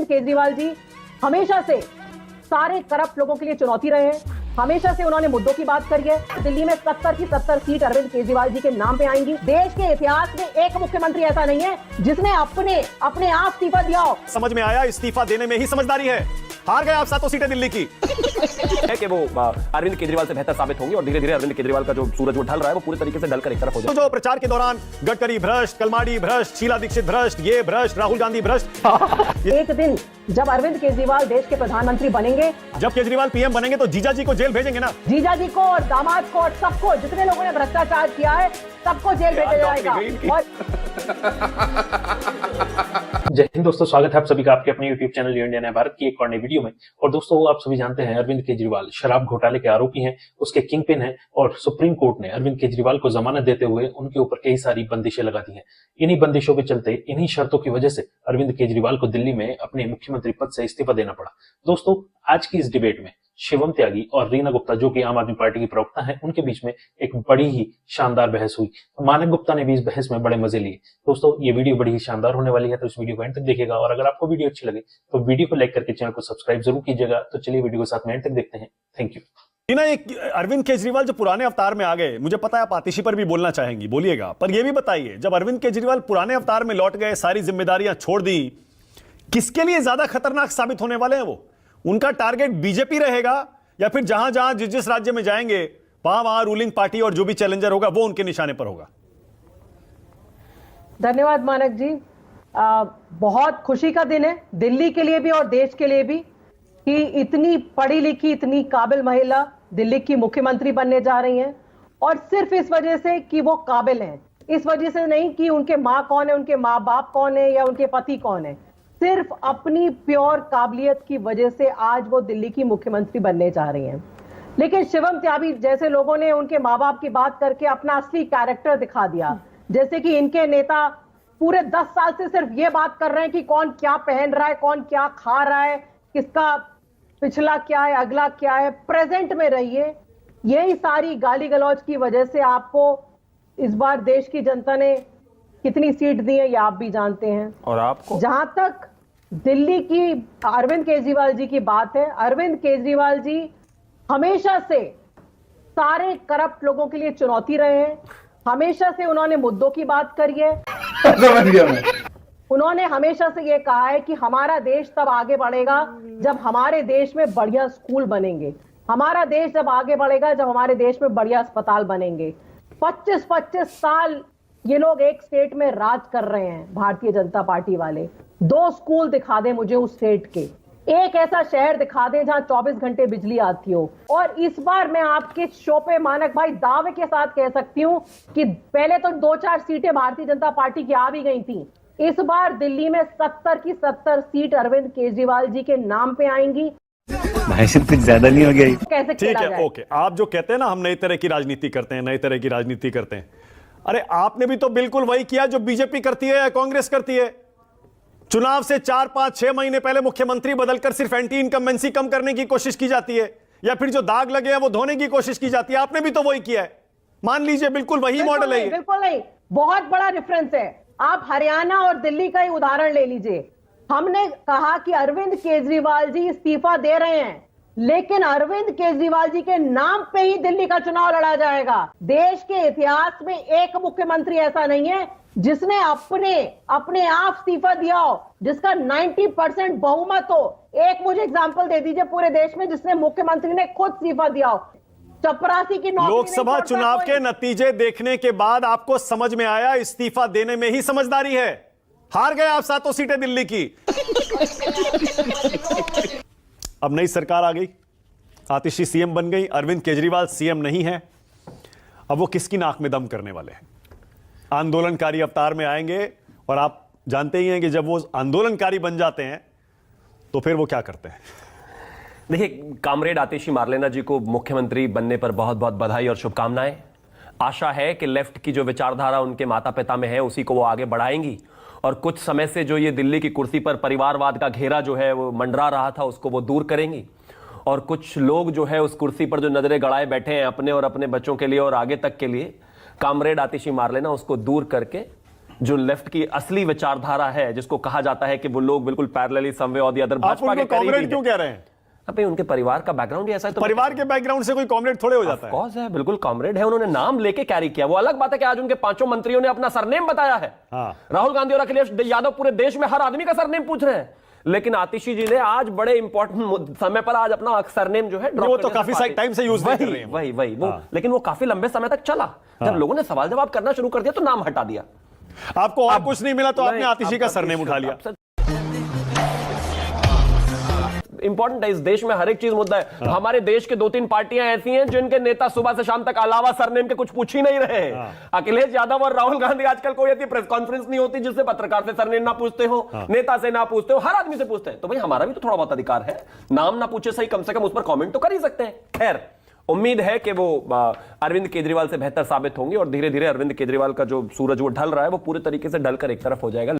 केजरीवाल जी हमेशा से सारे करप्ट लोगों के लिए चुनौती रहे हैं। हमेशा से उन्होंने मुद्दों की बात करी है। दिल्ली में 70 की 70 सीट अरविंद केजरीवाल जी के नाम पे आएंगी। देश के इतिहास में एक मुख्यमंत्री ऐसा नहीं है जिसने अपने आप इस्तीफा दिया हो। समझ में आया, इस्तीफा देने में ही समझदारी है। हार गए आप 7 सीटें दिल्ली की। है कि वो अरविंद केजरीवाल से बेहतर साबित होंगे और धीरे धीरे अरविंद केजरीवाल का जो सूरज वो ढल रहा है वो पूरे तरीके से ढलकर एक तरफ हो तो जो प्रचार के दौरान गडकरी भ्रष्ट, कलमाडी भ्रष्ट, शीला दीक्षित भ्रष्ट, ये भ्रष्ट, राहुल गांधी भ्रष्ट। एक दिन जब अरविंद केजरीवाल देश के प्रधानमंत्री बनेंगे, जब केजरीवाल पीएम बनेंगे तो जीजा जी को जेल भेजेंगे ना। जीजा जी को और दामाद को और सबको, जितने लोगों ने भ्रष्टाचार किया है सबको जेल भेजा जाएगा। और जय हिंद दोस्तों, स्वागत है आप सभी का आपके अपने YouTube चैनल इंडिया नया भारत की एक और नई वीडियो में। और दोस्तों आप सभी जानते हैं अरविंद केजरीवाल शराब घोटाले के आरोपी हैं, उसके किंग पिन हैं और सुप्रीम कोर्ट ने अरविंद केजरीवाल को जमानत देते हुए उनके ऊपर कई सारी बंदिशें लगा दी हैं। इन्हीं बंदिशों के चलते, इन्हीं शर्तों की वजह से अरविंद केजरीवाल को दिल्ली में अपने मुख्यमंत्री पद से इस्तीफा देना पड़ा। दोस्तों आज की इस डिबेट में शिवम त्यागी और रीना गुप्ता जो कि आम आदमी पार्टी की प्रवक्ता हैं, उनके बीच में एक बड़ी ही शानदार बहस हुई। मानक गुप्ता ने भी इस बहस में बड़े मजे लिए। दोस्तों ये वीडियो बड़ी ही शानदार होने वाली है, तो इस वीडियो को एंड तक देखिएगा। और अगर आपको वीडियो अच्छी लगे तो वीडियो को लाइक करके चैनल को सब्सक्राइब जरूर कीजिएगा। तो चलिए वीडियो को साथ में एंड तक देखते हैं। Thank you. रीना, एक अरविंद केजरीवाल जो पुराने अवतार में आ गए, मुझे पता है आप आतिशी पर भी बोलना चाहेंगी, बोलिएगा, पर यह भी बताइए जब अरविंद केजरीवाल पुराने अवतार में लौट गए, सारी जिम्मेदारियां छोड़ दी, किसके लिए ज्यादा खतरनाक साबित होने वाले हैं वो? उनका टारगेट बीजेपी रहेगा या फिर जहां जहां जिस राज्य में जाएंगे वहां रूलिंग पार्टी और जो भी चैलेंजर होगा वो उनके निशाने पर होगा? धन्यवाद मानक जी। बहुत खुशी का दिन है दिल्ली के लिए भी और देश के लिए भी कि इतनी पढ़ी लिखी, इतनी काबिल महिला दिल्ली की मुख्यमंत्री बनने जा रही हैं। और सिर्फ इस वजह से कि वो काबिल हैं, इस वजह से नहीं कि उनके माँ कौन है, उनके माँ बाप कौन है या उनके पति कौन है, सिर्फ अपनी प्योर काबिलियत की वजह से आज वो दिल्ली की मुख्यमंत्री बनने जा रही हैं। लेकिन शिवम त्यागी जैसे लोगों ने उनके माँ बाप की बात करके अपना असली कैरेक्टर दिखा दिया। जैसे कि इनके नेता पूरे 10 साल से सिर्फ ये बात कर रहे हैं कि कौन क्या पहन रहा है, कौन क्या खा रहा है, किसका पिछला क्या है, अगला क्या है। प्रेजेंट में रहिए। यही सारी गाली गलौज की वजह से आपको इस बार देश की जनता ने कितनी सीट दी है ये आप भी जानते हैं। और आपको जहां तक दिल्ली की अरविंद केजरीवाल जी की बात है, अरविंद केजरीवाल जी हमेशा से सारे करप्ट लोगों के लिए चुनौती रहे हैं। हमेशा से उन्होंने मुद्दों की बात करी है। उन्होंने हमेशा से यह कहा है कि हमारा देश तब आगे बढ़ेगा जब हमारे देश में बढ़िया स्कूल बनेंगे, हमारा देश जब आगे बढ़ेगा जब हमारे देश में बढ़िया अस्पताल बनेंगे। 25-25 साल ये लोग एक स्टेट में राज कर रहे हैं, भारतीय जनता पार्टी वाले। 2 स्कूल दिखा दें मुझे उस स्टेट के, एक ऐसा शहर दिखा दें जहां 24 घंटे बिजली आती हो। और इस बार मैं आपके शो पे मानक भाई दावे के साथ कह सकती हूं कि पहले तो 2-4 सीटें भारतीय जनता पार्टी की आ भी गई थी। इस बार दिल्ली में 70 की 70 सीट अरविंद केजरीवाल जी के नाम पे आएंगी। कुछ ज्यादा नहीं हो गया? कैसे ठीक है, ओके। आप जो कहते हैं ना हम नई तरह की राजनीति करते हैं, नई तरह की राजनीति करते हैं, अरे आपने भी तो बिल्कुल वही किया जो बीजेपी करती है या कांग्रेस करती है। चुनाव से 4-5-6 महीने पहले मुख्यमंत्री बदलकर सिर्फ एंटी इनकम्बेंसी कम करने की कोशिश की जाती है या फिर जो दाग लगे हैं वो धोने की कोशिश की जाती है। आपने भी तो वही किया है, मान लीजिए बिल्कुल वही मॉडल है। बिल्कुल नहीं, बहुत बड़ा डिफरेंस है। आप हरियाणा और दिल्ली का ही उदाहरण ले लीजिए। हमने कहा कि अरविंद केजरीवाल जी इस्तीफा दे रहे हैं, लेकिन अरविंद केजरीवाल जी के नाम पे ही दिल्ली का चुनाव लड़ा जाएगा। देश के इतिहास में एक मुख्यमंत्री ऐसा नहीं है जिसने अपने आप इस्तीफा दिया हो, जिसका 90% बहुमत हो। एक मुझे एग्जांपल दे दीजिए पूरे देश में जिसने मुख्यमंत्री ने खुद इस्तीफा दिया हो। चपरासी की नौकरी। लोकसभा चुनाव के नतीजे देखने के बाद आपको समझ में आया इस्तीफा देने में ही समझदारी है। हार गए आप 7 सीटें दिल्ली की। अब नई सरकार आ गई, आतिशी सीएम बन गई, अरविंद केजरीवाल सीएम नहीं है। अब वो किसकी नाक में दम करने वाले हैं? आंदोलनकारी अवतार में आएंगे और आप जानते ही हैं कि जब वो आंदोलनकारी बन जाते हैं तो फिर वो क्या करते हैं। देखिए, कामरेड आतिशी मारलेना जी को मुख्यमंत्री बनने पर बहुत बहुत बधाई और शुभकामनाएं। आशा है कि लेफ्ट की जो विचारधारा उनके माता पिता में है उसी को वो आगे बढ़ाएंगी और कुछ समय से जो ये दिल्ली की कुर्सी पर परिवारवाद का घेरा जो है वो मंडरा रहा था उसको वो दूर करेंगी। और कुछ लोग जो है उस कुर्सी पर जो नजरें गड़ाए बैठे हैं अपने और अपने बच्चों के लिए और आगे तक के लिए, कामरेड आतिशी मारलेना उसको दूर करके जो लेफ्ट की असली विचारधारा है, जिसको कहा जाता है कि वो लोग बिल्कुल पैरेलली समवे और दी अदर आप भाजपा के उनको कॉमरेड करीबी क्यों हैं। कह रहे हैं? अबे उनके परिवार का बैकग्राउंड ही ऐसा है, तो परिवार के बैकग्राउंड से कोई कॉमरेड थोड़े हो जाता है। कॉज है, बिल्कुल कॉमरेड है, उन्होंने नाम लेके कैरी किया। वो अलग बात है कि आज उनके 5 मंत्रियों ने अपना सरनेम बताया है। हाँ। राहुल गांधी और अखिलेश यादव पूरे देश में हर आदमी का सरनेम पूछ रहे हैं, लेकिन आतिशी जी ने आज बड़े इंपॉर्टेंट समय पर आज अपना सरनेम जो है वो तो काफी टाइम से यूज नहीं कर रहे हैं। वही वो, लेकिन वो काफी लंबे समय तक चला। जब लोगों ने सवाल जवाब करना शुरू कर दिया तो नाम हटा दिया। आपको और कुछ नहीं मिला तो आपने आतिशी का सरनेम उठा लिया। इंपॉर्टेंट है, इस देश में हर एक चीज मुद्दा है। हमारे देश के 2-3 पार्टियां ऐसी हैं जिनके नेता सुबह से शाम तक अलावा सरनेम के कुछ पूछ ही नहीं रहे हैं। अखिलेश यादव और राहुल गांधी आजकल कोई ऐसी प्रेस कॉन्फ्रेंस नहीं होती जिससे पत्रकार से सरनेम ना पूछते हो, नेता से ना पूछते हो, हर आदमी से पूछते हैं। तो भाई हमारा भी तो थोड़ा बहुत अधिकार है, नाम ना पूछे सही, कम से कम उस पर कॉमेंट तो कर ही सकते हैं। खैर, उम्मीद है कि वो अरविंद केजरीवाल से बेहतर साबित होंगे और धीरे धीरे अरविंद केजरीवाल का जो सूरज वो ढल रहा है वो पूरे तरीके से ढलकर एक तरफ हो जाएगा।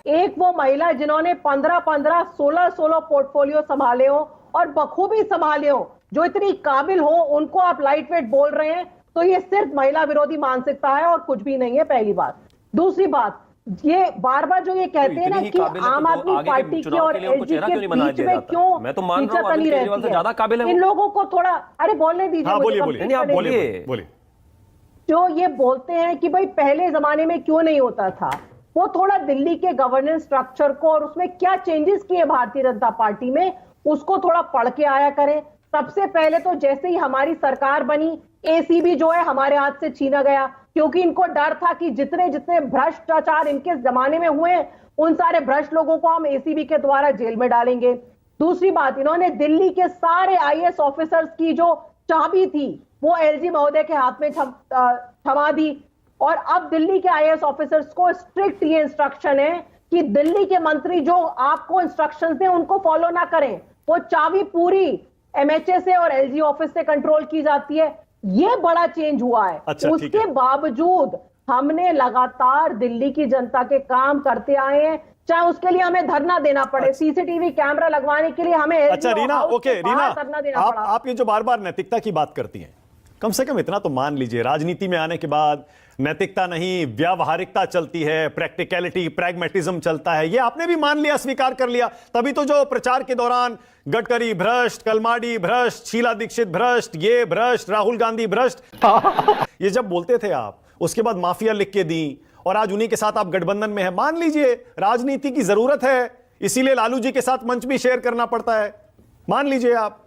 एक वो महिला जिन्होंने 15-15, 16-16 पोर्टफोलियो संभाले हो और बखूबी संभाले हो, जो इतनी काबिल हो, उनको आप लाइट वेट बोल रहे हैं, तो ये सिर्फ महिला विरोधी मानसिकता है और कुछ भी नहीं है, पहली बात। दूसरी बात, ये बार बार जो ये कहते हैं ना कि आम आदमी पार्टी की और एलजी के बीच में क्यों खींचातानी रहती है, इन लोगों को थोड़ा, अरे बोलने दीजिए। बोलिए। जो ये बोलते हैं कि भाई पहले जमाने में क्यों नहीं होता था, वो थोड़ा दिल्ली के गवर्नेंस स्ट्रक्चर को और उसमें क्या चेंजेस किए भारतीय जनता पार्टी में, उसको थोड़ा पढ़ के आया करें। सबसे पहले तो जैसे ही हमारी सरकार बनी, एसीबी जो है हमारे हाथ से छीना गया, क्योंकि इनको डर था कि जितने जितने भ्रष्टाचार इनके जमाने में हुए, उन सारे भ्रष्ट लोगों को हम एसीबी के द्वारा जेल में डालेंगे। दूसरी बात, इन्होंने दिल्ली के सारे आईएएस ऑफिसर्स की जो चाबी थी वो एलजी महोदय के हाथ में थमा दी, और अब दिल्ली के आईएएस ऑफिसर्स को स्ट्रिक्ट ये इंस्ट्रक्शन है कि दिल्ली के मंत्री जो आपको इंस्ट्रक्शंस दें उनको फॉलो ना करें। वो चाबी पूरी एमएचए से और एलजी ऑफिस से कंट्रोल की जाती है। ये बड़ा चेंज हुआ है। उसके बावजूद हमने लगातार दिल्ली की जनता के काम करते आए हैं, चाहे उसके लिए हमें धरना देना पड़े, सीसीटीवी कैमरा लगवाने के लिए हमें रीना, ओके रीना, आप ये जो बार बार नैतिकता की बात करती हैं, कम से कम इतना तो मान लीजिए, राजनीति में आने के बाद नैतिकता नहीं व्यावहारिकता चलती है, प्रैक्टिकलिटी प्रैग्मेटिज्म चलता है, ये आपने भी मान लिया, स्वीकार कर लिया। तभी तो जो प्रचार के दौरान गडकरी भ्रष्ट, कलमाडी भ्रष्ट, शीला दीक्षित भ्रष्ट, ये भ्रष्ट, राहुल गांधी भ्रष्ट, ये जब बोलते थे आप, उसके बाद माफिया लिख के दी और आज उन्हीं के साथ आप गठबंधन में है। मान लीजिए राजनीति की जरूरत है, इसीलिए लालू जी के साथ मंच भी शेयर करना पड़ता है, मान लीजिए आप।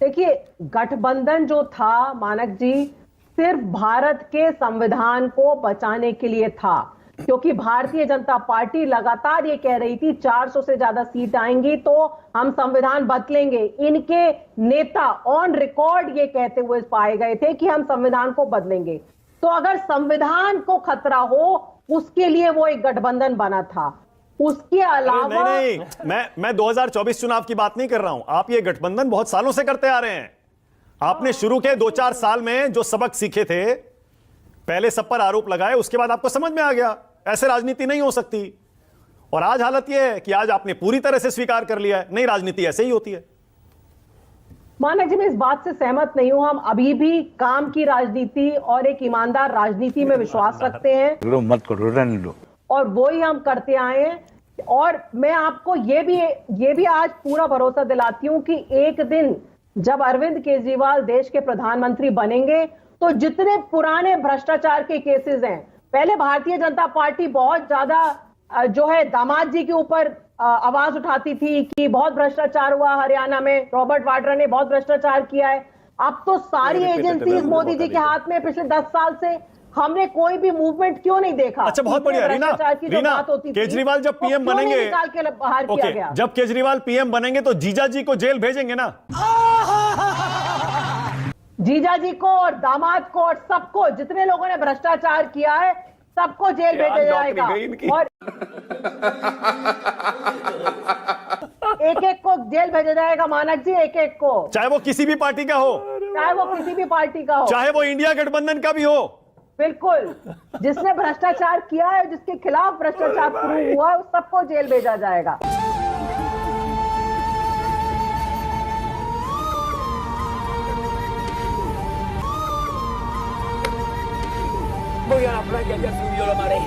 देखिए, गठबंधन जो था मानक जी, सिर्फ भारत के संविधान को बचाने के लिए था, क्योंकि भारतीय जनता पार्टी लगातार ये कह रही थी 400 से ज्यादा सीट आएंगी तो हम संविधान बदलेंगे। इनके नेता ऑन रिकॉर्ड ये कहते हुए पाए गए थे कि हम संविधान को बदलेंगे। तो अगर संविधान को खतरा हो, उसके लिए वो एक गठबंधन बना था। उसके अलावा नहीं, मैं 2024 चुनाव की बात नहीं कर रहा हूं। आप ये गठबंधन बहुत सालों से करते आ रहे हैं। आपने शुरू के 2-4 साल में जो सबक सीखे थे, पहले सब पर आरोप लगाए, उसके बाद आपको समझ में आ गया ऐसे राजनीति नहीं हो सकती। और आज हालत यह है कि आज आपने पूरी तरह से स्वीकार कर लिया है, नहीं राजनीति ऐसे ही होती है। मानक जी, मैं इस बात से सहमत नहीं हूं। हम अभी भी काम की राजनीति और एक ईमानदार राजनीति में विश्वास रखते हैं, मत करो, रहने दो, और वो ही हम करते आए हैं। और मैं आपको ये भी आज पूरा भरोसा दिलाती हूं कि एक दिन जब अरविंद केजरीवाल देश के प्रधानमंत्री बनेंगे, तो जितने पुराने भ्रष्टाचार के केसेस हैं, पहले भारतीय जनता पार्टी बहुत ज्यादा जो है दामाद जी के ऊपर आवाज उठाती थी कि बहुत भ्रष्टाचार हुआ हरियाणा में, रॉबर्ट वाड्रा ने बहुत भ्रष्टाचार किया है। अब तो सारी एजेंसीज मोदी जी के हाथ में। पिछले 10 साल से हमने कोई भी मूवमेंट क्यों नहीं देखा? अच्छा, बहुत बढ़िया रीना, केजरीवाल जब पीएम बनेंगे, जब केजरीवाल पीएम बनेंगे तो जीजा जी को जेल भेजेंगे ना? जीजा जी को और दामाद को और सबको, जितने लोगों ने भ्रष्टाचार किया है, सबको जेल भेजा जाएगा। और एक एक को जेल भेजा जाएगा मानक जी, एक एक को, चाहे वो किसी भी पार्टी का हो, चाहे वो किसी भी पार्टी का हो, चाहे वो इंडिया गठबंधन का भी हो। बिल्कुल, जिसने भ्रष्टाचार किया है, जिसके खिलाफ भ्रष्टाचार प्रूव हुआ है, उस सबको जेल भेजा जाएगा। यार अपना क्या क्या सुनियो हमारे